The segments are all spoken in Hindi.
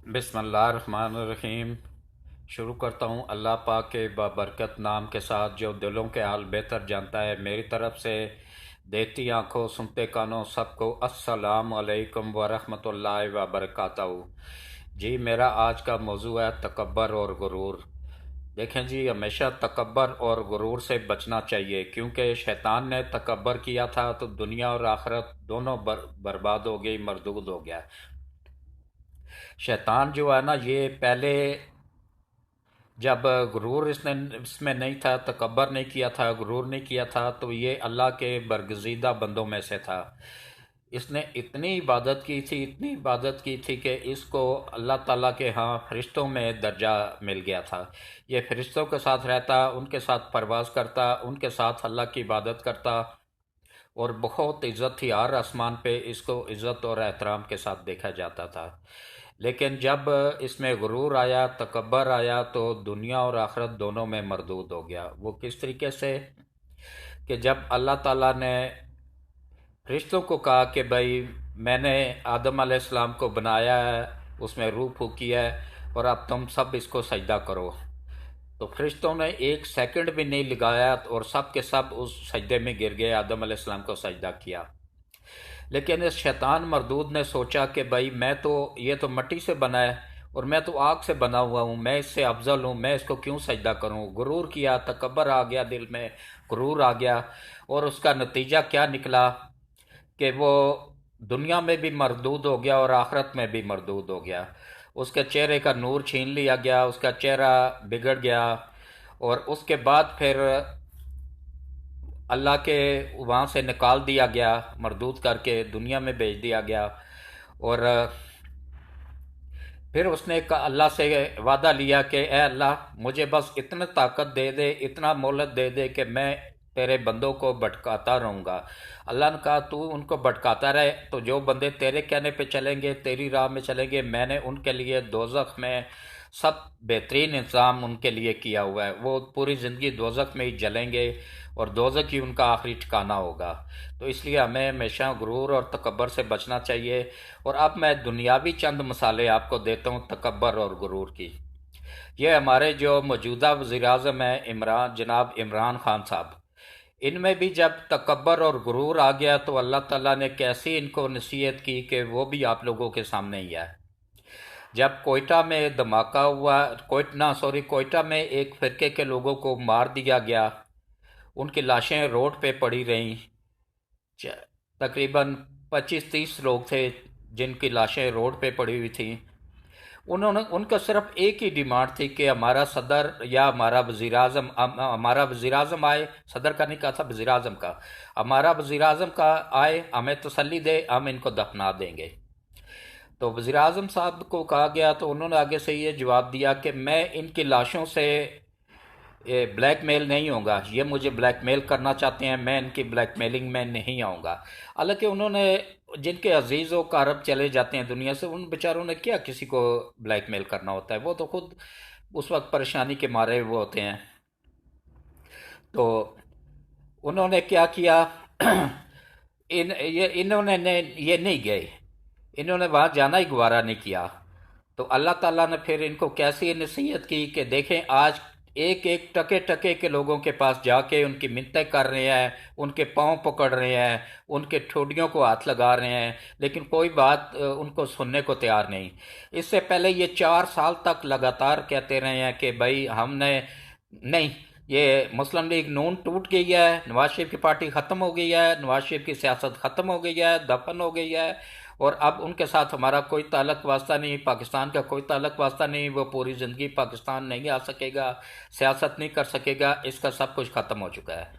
बिस्मिल्लाहिर्रहमानिर्रहीम। शुरू करता हूँ अल्लाह पाक के बाबरकत नाम के साथ जो दिलों के हाल बेहतर जानता है। मेरी तरफ से देखती आंखों सुनते कानों सबको अस्सलाम वालेकुम वरहमतुल्लाहि वबरकातहू। जी, मेरा आज का मौजू है तकब्बर और गुरूर। देखें जी, हमेशा तकब्बर और गुरूर से बचना चाहिए, क्योंकि शैतान ने तकब्बर किया था तो दुनिया और आखिरत दोनों बर्बाद हो गई, मरदूद हो गया। शैतान जो है ना, ये पहले जब गुरूर इसमें नहीं था, तकब्बर नहीं किया था, गुरूर नहीं किया था, तो ये अल्लाह के बरगजीदा बंदों में से था। इसने इतनी इबादत की थी, इतनी इबादत की थी कि इसको अल्लाह ताला के यहाँ फरिश्तों में दर्जा मिल गया था। ये फरिश्तों के साथ रहता, उनके साथ परवाज़ करता, उनके साथ अल्लाह की इबादत करता, और बहुत इज़्ज़त थी। हर आसमान पे इसको इज़्ज़त और एहतराम के साथ देखा जाता था। लेकिन जब इसमें गुरूर आया, तकब्बर आया, तो दुनिया और आखिरत दोनों में मरदूद हो गया। वो किस तरीके से कि जब अल्लाह ताला ने फरिश्तों को कहा कि भाई मैंने आदम अलैहिस्सलाम को बनाया है, उसमें रूह फूकी है, और अब तुम सब इसको सजदा करो, तो फरिश्तों ने एक सेकंड भी नहीं लगाया और सब के सब उस सजदे में गिर गए, आदम अलैहिस्सलाम को सजदा किया। लेकिन इस शैतान मरदूद ने सोचा कि भाई मैं तो, ये तो मिट्टी से बना है और मैं तो आग से बना हुआ हूँ, मैं इससे अफजल हूँ, मैं इसको क्यों सजदा करूँ। गुरूर किया, तकब्बर आ गया दिल में, गुरूर आ गया, और उसका नतीजा क्या निकला कि वो दुनिया में भी मरदूद हो गया और आखिरत में भी मरदूद हो गया। उसके चेहरे का नूर छीन लिया गया, उसका चेहरा बिगड़ गया, और उसके बाद फिर अल्लाह के वहाँ से निकाल दिया गया, मरदूद करके दुनिया में भेज दिया गया। और फिर उसने अल्लाह से वादा लिया कि ए अल्लाह, मुझे बस इतना ताकत दे दे, इतना मोहलत दे दे कि मैं तेरे बंदों को भटकाता रहूँगा। अल्लाह ने कहा तू उनको भटकाता रहे, तो जो बंदे तेरे कहने पे चलेंगे, तेरी राह में चलेंगे, मैंने उनके लिए दोजख में सब बेहतरीन इंतज़ाम उनके लिए किया हुआ है। वो पूरी ज़िंदगी दोजख में ही जलेंगे और दोजख ही उनका आखिरी ठिकाना होगा। तो इसलिए हमें हमेशा गुरूर और तकब्बर से बचना चाहिए। और अब मैं दुनियावी चंद मिसालें आपको देता हूँ तकब्बर और गुरूर की। ये हमारे जो मौजूदा वज़ीर-ए-आज़म हैं, जनाब इमरान खान साहब, इनमें भी जब तकब्बर और गुरूर आ गया तो अल्लाह ताला ने कैसी इनको नसीहत की कि वो भी आप लोगों के सामने ही है। जब कोयटा में धमाका हुआ, कोयटा में एक फिरके के लोगों को मार दिया गया, उनकी लाशें रोड पे पड़ी रहीं। तकरीबन 25-30 लोग थे जिनकी लाशें रोड पे पड़ी हुई थी। उन्होंने, उनका सिर्फ एक ही डिमांड थी कि हमारा सदर या हमारा वज़ीर आज़म आए। सदर का नहीं कहा था, वज़ीर आज़म का। हमारा वज़ीर आज़म का आए, हमें तसल्ली दे, हम इनको दफना देंगे। तो वज़ीर आज़म साहब को कहा गया तो उन्होंने आगे से ये जवाब दिया कि मैं इनकी लाशों से ये ब्लैकमेल नहीं होगा, ये मुझे ब्लैकमेल करना चाहते हैं, मैं इनकी ब्लैकमेलिंग में नहीं आऊँगा। हालांकि उन्होंने, जिनके अजीज़ व कारब चले जाते हैं दुनिया से, उन बेचारों ने क्या किसी को ब्लैकमेल करना होता है, वो तो खुद उस वक्त परेशानी के मारे हुए होते हैं। तो उन्होंने क्या किया इन्होंने ये नहीं गए, इन्होंने वहाँ जाना ही गवारा नहीं किया। तो अल्लाह ताला ने फिर इनको कैसी नसीहत की कि देखें, आज एक एक टके टके के लोगों के पास जाके उनकी मिन्नतें कर रहे हैं, उनके पाँव पकड़ रहे हैं, उनके ठोडियों को हाथ लगा रहे हैं, लेकिन कोई बात उनको सुनने को तैयार नहीं। इससे पहले ये 4 साल तक लगातार कहते रहे हैं कि भाई हमने नहीं, ये मुस्लिम लीग नून टूट गई है, नवाज शरीफ की पार्टी ख़त्म हो गई है, नवाज शरीफ की सियासत ख़त्म हो गई है, दफन हो गई है, और अब उनके साथ हमारा कोई ताल्लुक वास्ता नहीं, पाकिस्तान का कोई ताल्लुक वास्ता नहीं, वो पूरी ज़िंदगी पाकिस्तान नहीं आ सकेगा, सियासत नहीं कर सकेगा, इसका सब कुछ ख़त्म हो चुका है।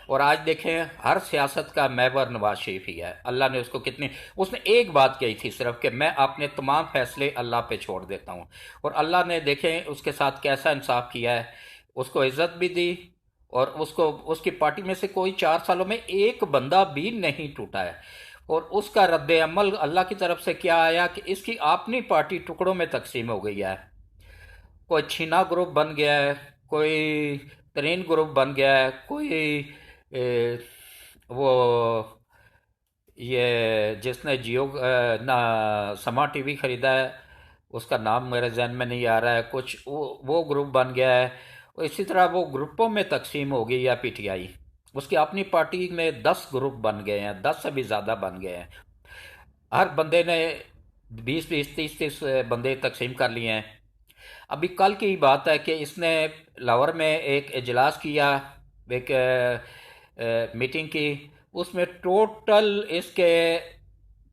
और आज देखें, हर सियासत का महवर नवाज शरीफ ही है। अल्लाह ने उसको कितनी, उसने एक बात कही थी सिर्फ कि मैं अपने तमाम फैसले अल्लाह पे छोड़ देता हूँ, और अल्लाह ने देखें उसके साथ कैसा इंसाफ किया है, उसको इज्जत भी दी, और उसको, उसकी पार्टी में से कोई 4 सालों में एक बंदा भी नहीं टूटा है। और उसका रद्द अमल अल्लाह की तरफ से क्या आया कि इसकी अपनी पार्टी टुकड़ों में तकसीम हो गई है। कोई छीना ग्रुप बन गया है, कोई तरीन ग्रुप बन गया है, कोई वो ये जिसने जियो ना समा टीवी खरीदा है, उसका नाम मेरे जहन में नहीं आ रहा है, कुछ वो ग्रुप बन गया है। और इसी तरह वो ग्रुपों में तकसीम हो गई है पीटीआई। उसकी अपनी पार्टी में 10 ग्रुप बन गए हैं, 10 से भी ज़्यादा बन गए हैं। हर बंदे ने 20-20, 30-30 बंदे तकसीम कर लिए हैं। अभी कल की बात है कि इसने लाहौर में एक इजलास किया, एक मीटिंग की। उसमें टोटल इसके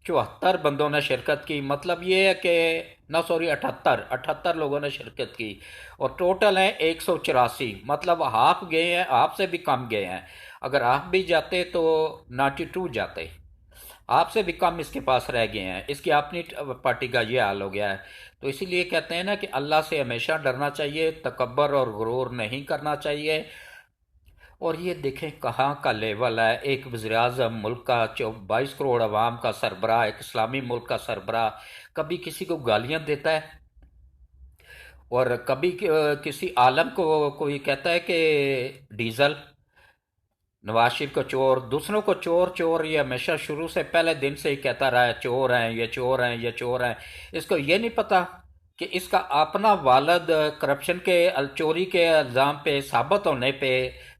74 बंदों ने शिरकत की। मतलब ये है कि ना, सॉरी, 78 लोगों ने शिरकत की। और टोटल हैं 184। मतलब हाफ गए हैं, हाफ से भी कम गए हैं। अगर हाफ भी जाते तो 92 जाते। आपसे भी कम इसके पास रह गए हैं। इसकी अपनी पार्टी का ये हाल हो गया है। तो इसीलिए कहते हैं ना कि अल्लाह से हमेशा डरना चाहिए, तकब्बर और गुरूर नहीं करना चाहिए। और ये देखें कहाँ का लेवल है। एक वज़ीर-ए-आज़म, मुल्क का 22 करोड़ अवाम का सरबराह, एक इस्लामी मुल्क का सरबराह, कभी किसी को गालियाँ देता है, और कभी किसी आलम को कोई कहता है कि डीजल। नवाज शरीफ को चोर, दूसरों को चोर चोर, ये हमेशा शुरू से पहले दिन से ही कहता रहा है, चोर हैं ये, चोर हैं ये, चोर हैं। इसको ये नहीं पता कि इसका अपना वालद करप्शन के, चोरी के इल्ज़ाम पे साबित होने पे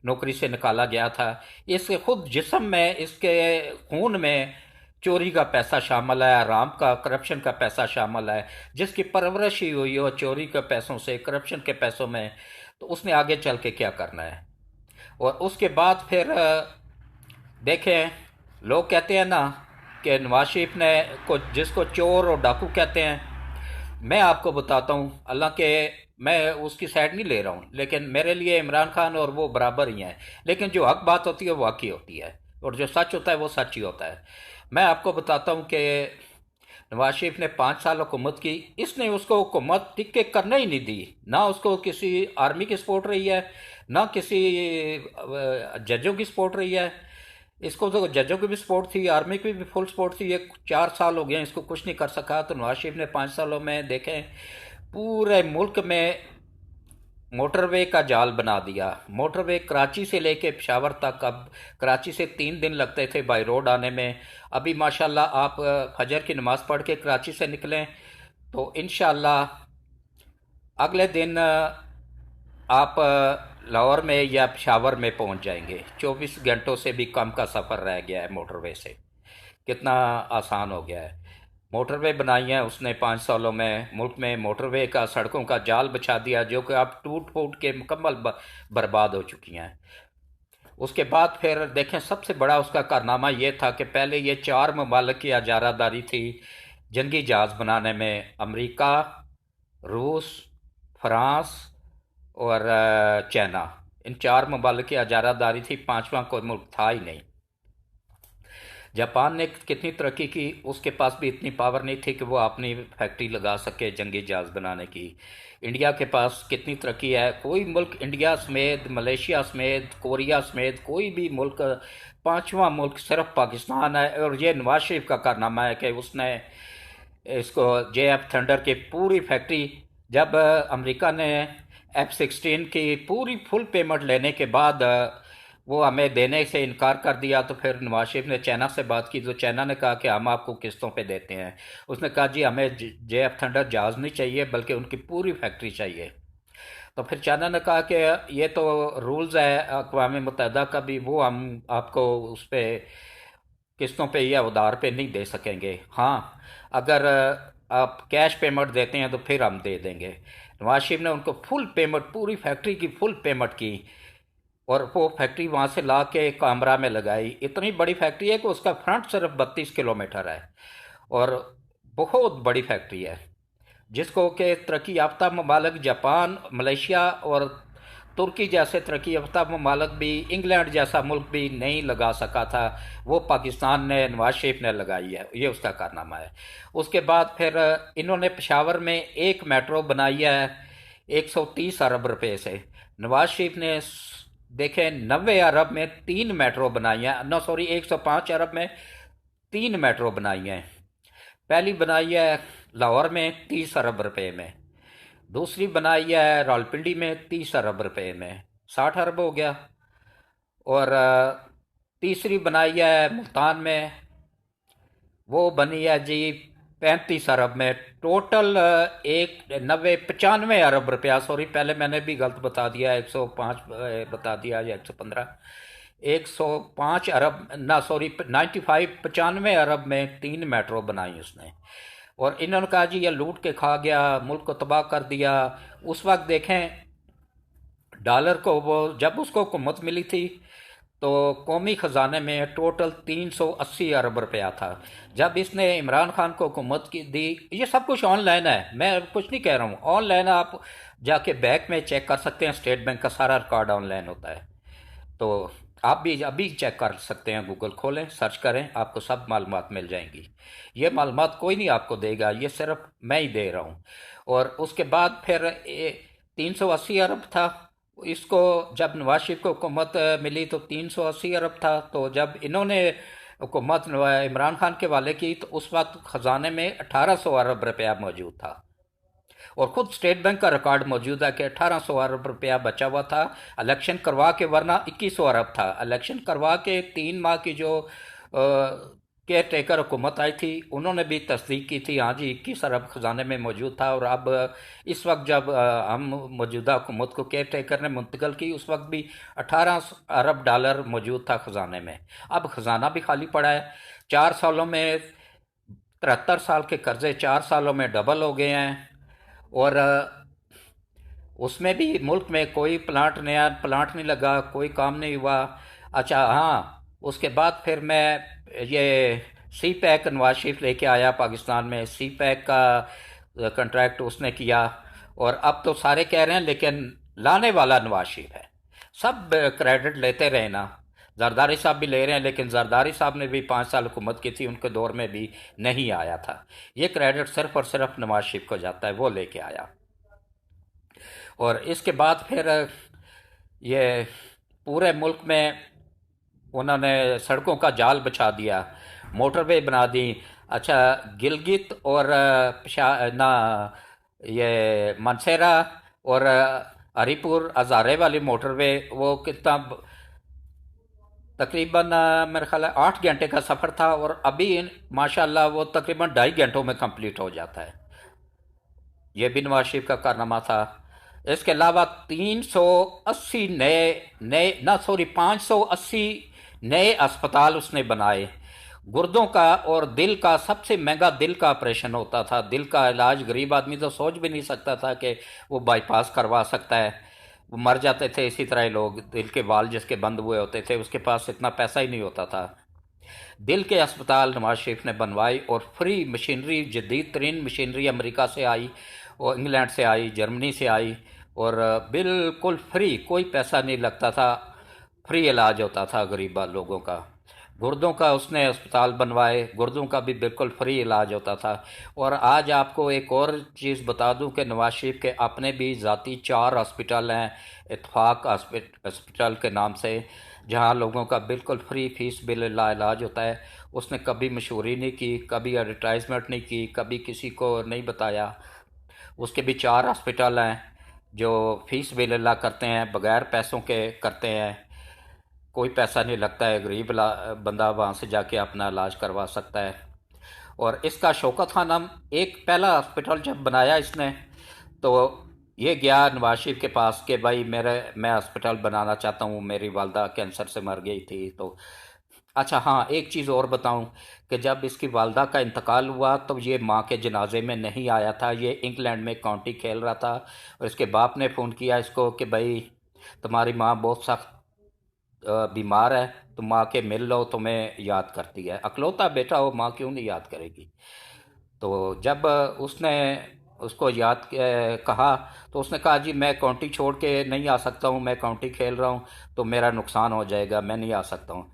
नौकरी से निकाला गया था। इसके खुद जिस्म में, इसके खून में चोरी का पैसा शामिल है, हराम का, करप्शन का पैसा शामिल है। जिसकी परवरिश ही हुई हो चोरी के पैसों से, करप्शन के पैसों में, तो उसने आगे चल के क्या करना है। और उसके बाद फिर देखें, लोग कहते हैं ना कि नवाज शरीफ ने को, जिसको चोर और डाकू कहते हैं, मैं आपको बताता हूँ अल्लाह के, मैं उसकी साइड नहीं ले रहा हूँ, लेकिन मेरे लिए इमरान खान और वो बराबर ही हैं। लेकिन जो हक बात होती है वो हक ही होती है, और जो सच होता है वो सच ही होता है। मैं आपको बताता हूँ कि नवाज शरीफ ने 5 साल हुकूमत की। इसने उसको हुकूमत टिक के करने ही नहीं दी। ना उसको किसी आर्मी की सपोर्ट रही है, ना किसी जजों की सपोर्ट रही है। इसको तो जजों की भी सपोर्ट थी, आर्मी की भी फुल सपोर्ट थी। ये 4 साल हो गए इसको कुछ नहीं कर सका। तो नवाज शरीफ ने 5 सालों में देखें पूरे मुल्क में मोटरवे का जाल बना दिया। मोटरवे कराची से लेके पेशावर तक, अब कराची से 3 दिन लगते थे बाई रोड आने में। अभी माशाल्लाह आप फजर की नमाज़ पढ़ के कराची से निकलें तो इंशाल्लाह अगले दिन आप लाहौर में या पेशावर में पहुंच जाएंगे। 24 घंटों से भी कम का सफ़र रह गया है मोटरवे से। कितना आसान हो गया है। मोटरवे बनाई है उसने 5 सालों में। मुल्क में मोटरवे का, सड़कों का जाल बिछा दिया, जो कि अब टूट फूट के मुकम्मल बर्बाद हो चुकी हैं। उसके बाद फिर देखें, सबसे बड़ा उसका कारनामा ये था कि पहले ये 4 ममालिक की इजारादारी थी जंगी जहाज़ बनाने में। अमेरिका, रूस, फ्रांस और चाइना। इन 4 ममालिक की इजारादारी थी, पांचवा कोई मुल्क था ही नहीं। जापान ने कितनी तरक्की की, उसके पास भी इतनी पावर नहीं थी कि वो अपनी फैक्ट्री लगा सके जंगी जहाज़ बनाने की। इंडिया के पास कितनी तरक्की है। कोई मुल्क, इंडिया समेत, मलेशिया समेत, कोरिया समेत, कोई भी मुल्क, पांचवा मुल्क सिर्फ पाकिस्तान है। और ये नवाज शरीफ का कारनामा है कि उसने इसको JF थंडर की पूरी फैक्ट्री, जब अमेरिका ने F-16 की पूरी फुल पेमेंट लेने के बाद वो हमें देने से इनकार कर दिया, तो फिर नवाज शरीफ ने चाइना से बात की। तो चाइना ने कहा कि हम आपको किस्तों पे देते हैं। उसने कहा जी हमें JF थंडर जहाज़ नहीं चाहिए, बल्कि उनकी पूरी फैक्ट्री चाहिए। तो फिर चाइना ने कहा कि ये तो रूल्स है अक़वाम मुत्तहिदा का भी, वो हम आपको उस पर किस्तों पे या उधार पे नहीं दे सकेंगे। हाँ, अगर आप कैश पेमेंट देते हैं तो फिर हम दे देंगे। नवाज शरीफ ने उनको फुल पेमेंट, पूरी फैक्ट्री की फुल पेमेंट की, और वो फैक्ट्री वहाँ से ला के कामरा में लगाई। इतनी बड़ी फैक्ट्री है कि उसका फ्रंट सिर्फ 32 किलोमीटर है, और बहुत बड़ी फैक्ट्री है, जिसको कि तरक्की याफ्ता ममालिक, जापान, मलेशिया और तुर्की जैसे तरक्की याफ्ता ममालिक भी, इंग्लैंड जैसा मुल्क भी नहीं लगा सका था। वो पाकिस्तान ने, नवाज शरीफ ने लगाई है। ये उसका कारनामा है। उसके बाद फिर इन्होंने पेशावर में एक मेट्रो बनाई है 130 अरब रुपए से। नवाज शरीफ ने देखें 90 अरब में 3 मेट्रो बनाई हैं। नो सॉरी, 105 अरब में 3 मेट्रो बनाई हैं। पहली बनाई है लाहौर में 30 अरब रुपए में, दूसरी बनाई है रावलपिंडी में 30 अरब रुपए में, 60 अरब हो गया। और तीसरी बनाई है मुल्तान में, वो बनी है जी 35 अरब में टोटल, एक 95 95 अरब रुपया, सॉरी पहले मैंने भी गलत बता दिया, 105 बता दिया या 115, 105 अरब ना, सॉरी 95 95 अरब में 3 मेट्रो बनाई उसने। और इन्होंने कहा जी ये लूट के खा गया, मुल्क को तबाह कर दिया। उस वक्त देखें डॉलर को, वो जब उसको हुकूमत मिली थी तो कौमी ख़जाने में टोटल 380 अरब रुपया था। जब इसने इमरान खान को हुकूमत की दी, ये सब कुछ ऑनलाइन है, मैं कुछ नहीं कह रहा हूँ, ऑनलाइन आप जाके बैंक में चेक कर सकते हैं, स्टेट बैंक का सारा रिकॉर्ड ऑनलाइन होता है। तो आप भी अभी चेक कर सकते हैं, गूगल खोलें, सर्च करें, आपको सब मालूमात मिल जाएंगी। ये मालूमात कोई नहीं आपको देगा, ये सिर्फ मैं ही दे रहा हूँ। और उसके बाद फिर 380 अरब था। इसको जब नवाज शरीफ को हुकूमत मिली तो 380 अरब था। तो जब इन्होंने हुकूमत इमरान खान के वाले की तो उस वक्त ख़जाने में 1800 अरब रुपया मौजूद था। और ख़ुद स्टेट बैंक का रिकॉर्ड मौजूद है कि 1800 अरब रुपया बचा हुआ था इलेक्शन करवा के, वरना 2100 अरब था। इलेक्शन करवा के 3 माह की जो केयर टेकर हुकूमत आई थी, उन्होंने भी तस्दीक की थी, हाँ जी 21 अरब ख़जाने में मौजूद था। और अब इस वक्त जब हम मौजूदा हुकूमत को केयर टेकर ने मुंतकिल की, उस वक्त भी 18 अरब डॉलर मौजूद था ख़जाने में। अब ख़जाना भी खाली पड़ा है। 4 सालों में 73 साल के कर्जे 4 सालों में डबल हो गए हैं। और उसमें भी मुल्क में कोई प्लांट, नया प्लांट नहीं लगा, कोई काम नहीं हुआ। अच्छा हाँ, उसके बाद फिर मैं ये सी पैक नवाज शरीफ लेके आया पाकिस्तान में, सी पैक का कंट्रैक्ट उसने किया। और अब तो सारे कह रहे हैं लेकिन लाने वाला नवाज शरीफ है, सब क्रेडिट लेते रहे ना। जरदारी साहब भी ले रहे हैं, लेकिन जरदारी साहब ने भी 5 साल हुकूमत की थी, उनके दौर में भी नहीं आया था। ये क्रेडिट सिर्फ और सिर्फ नवाज शरीफ को जाता है, वो लेके आया। और इसके बाद फिर ये पूरे मुल्क में उन्होंने सड़कों का जाल बिछा दिया, मोटरवे बना दी। अच्छा, गिलगित और ना ये मनसेरा और हरीपुर हज़ारे वाली मोटरवे, वो कितना तकरीबन मेरे ख्याल है 8 घंटे का सफ़र था, और अभी माशाल्लाह वो तकरीबन 2.5 घंटों में कंप्लीट हो जाता है। ये भी नवाज शरीफ का कारनामा था। इसके अलावा 380 नए नए ना सॉरी 580 नए अस्पताल उसने बनाए। गुर्दों का और दिल का, सबसे महंगा दिल का ऑपरेशन होता था। दिल का इलाज गरीब आदमी तो सोच भी नहीं सकता था कि वो बाईपास करवा सकता है। वो मर जाते थे इसी तरह लोग, दिल के वाल जिसके बंद हुए होते थे, उसके पास इतना पैसा ही नहीं होता था। दिल के अस्पताल नवाज शरीफ ने बनवाई, और फ्री मशीनरी, जदीद तरीन मशीनरी अमेरिका से आई और इंग्लैंड से आई, जर्मनी से आई, और बिल्कुल फ्री, कोई पैसा नहीं लगता था, फ्री इलाज होता था गरीब लोगों का। गुर्दों का उसने अस्पताल बनवाए, गुर्दों का भी बिल्कुल फ्री इलाज होता था। और आज आपको एक और चीज़ बता दूं कि नवाज शरीफ के अपने भी ज़ाती 4 हॉस्पिटल हैं, इत्फाक हॉस्पिटल के नाम से, जहां लोगों का बिल्कुल फ्री फीस बिल इलाज होता है। उसने कभी मशहूरी नहीं की, कभी एडवर्टाइजमेंट नहीं की, कभी किसी को नहीं बताया। उसके भी 4 हॉस्पिटल हैं जो फीस बिल करते हैं, बगैर पैसों के करते हैं, कोई पैसा नहीं लगता है, गरीब बंदा वहाँ से जाके अपना इलाज करवा सकता है। और इसका शौकत खानम, एक पहला हॉस्पिटल जब बनाया इसने, तो ये गया नवाज शरीफ के पास कि भाई मैं हॉस्पिटल बनाना चाहता हूँ, मेरी वालदा कैंसर से मर गई थी। तो अच्छा हाँ, एक चीज़ और बताऊं कि जब इसकी वालदा का इंतकाल हुआ तो ये माँ के जनाजे में नहीं आया था, ये इंग्लैंड में काउंटी खेल रहा था। और इसके बाप ने फ़ोन किया इसको कि भाई तुम्हारी माँ बहुत सख्त बीमार है, तुम माँ के मिल लो, तुम्हें याद करती है। अकलौता बेटा हो, माँ क्यों नहीं याद करेगी। तो जब उसने उसको याद कहा, तो उसने कहा जी मैं काउंटी छोड़ के नहीं आ सकता हूँ, मैं काउंटी खेल रहा हूँ, तो मेरा नुकसान हो जाएगा, मैं नहीं आ सकता हूँ।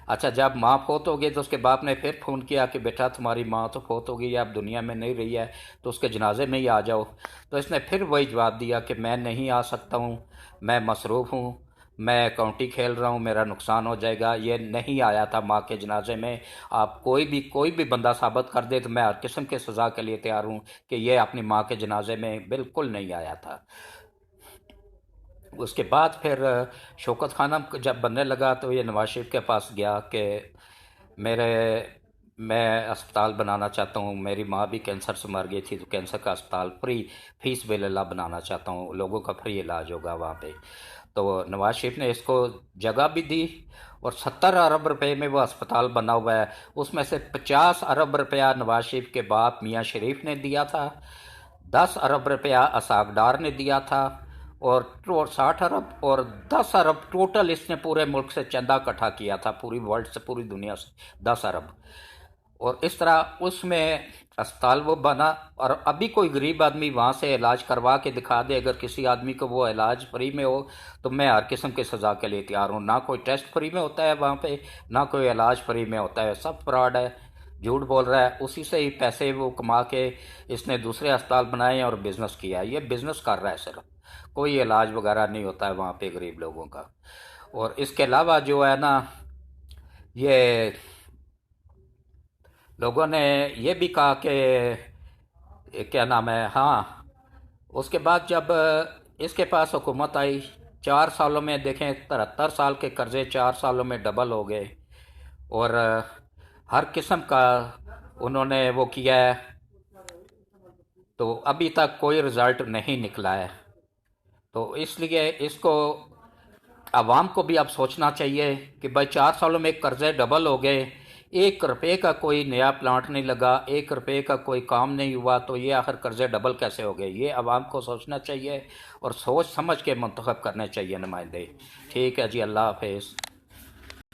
अच्छा, जब माँ फोत हो गई तो उसके बाप ने फिर फ़ोन किया कि बेटा तुम्हारी माँ तो फोत हो गई है, अब दुनिया में नहीं रही है, तो उसके जनाजे में ही आ जाओ। तो इसने फिर वही जवाब दिया कि मैं नहीं आ सकता हूँ, मैं मसरूफ़ हूँ, मैं काउंटी खेल रहा हूँ, मेरा नुकसान हो जाएगा। ये नहीं आया था माँ के जनाजे में। आप कोई भी बंदा साबित कर दे तो मैं हर किस्म के सज़ा के लिए तैयार हूँ कि ये अपनी माँ के जनाजे में बिल्कुल नहीं आया था। उसके बाद फिर शौकत खानम जब बनने लगा तो ये नवाज शरीफ के पास गया कि मेरे मैं अस्पताल बनाना चाहता हूँ। मेरी माँ भी कैंसर से मर गई थी, तो कैंसर का अस्पताल फ्री, फीस बिल्ला बनाना चाहता हूँ, लोगों का फ्री इलाज होगा वहाँ पे। तो नवाज शरीफ ने इसको जगह भी दी, और 70 अरब रुपए में वो अस्पताल बना हुआ है। उसमें से 50 अरब रुपया नवाज शरीफ के बाप मियाँ शरीफ ने दिया था, 10 अरब रुपया असागडार ने दिया था, और 60 अरब और 10 अरब टोटल इसने पूरे मुल्क से चंदा इकट्ठा किया था, पूरी वर्ल्ड से, पूरी दुनिया से 10 अरब। और इस तरह उसमें अस्पताल वो बना। और अभी कोई गरीब आदमी वहाँ से इलाज करवा के दिखा दे, अगर किसी आदमी को वो इलाज फ्री में हो, तो मैं हर किस्म की सज़ा के लिए तैयार हूँ। ना कोई टेस्ट फ्री में होता है वहाँ पे, ना कोई इलाज फ्री में होता है, सब फ्रॉड है, झूठ बोल रहा है। उसी से ही पैसे वो कमा के इसने दूसरे अस्पताल बनाए और बिजनेस किया है। ये बिजनेस कर रहा है सिर्फ, कोई इलाज वगैरह नहीं होता है वहाँ पे गरीब लोगों का। और इसके अलावा जो है ना, ये लोगों ने ये भी कहा कि क्या नाम है, हाँ, उसके बाद जब इसके पास हुकूमत आई, 4 सालों में देखें 73 साल के कर्जे 4 सालों में डबल हो गए। और हर किस्म का उन्होंने वो किया है, तो अभी तक कोई रिजल्ट नहीं निकला है। तो इसलिए इसको आवाम को भी अब सोचना चाहिए कि भाई 4 सालों में कर्जे डबल हो गए, 1 रुपये का कोई नया प्लांट नहीं लगा, 1 रुपये का कोई काम नहीं हुआ, तो ये आखिर कर्जे डबल कैसे हो गए? ये आवाम को सोचना चाहिए और सोच समझ के मुंतखब करने चाहिए नुमाइंदे। ठीक है जी, अल्लाह हाफिज़।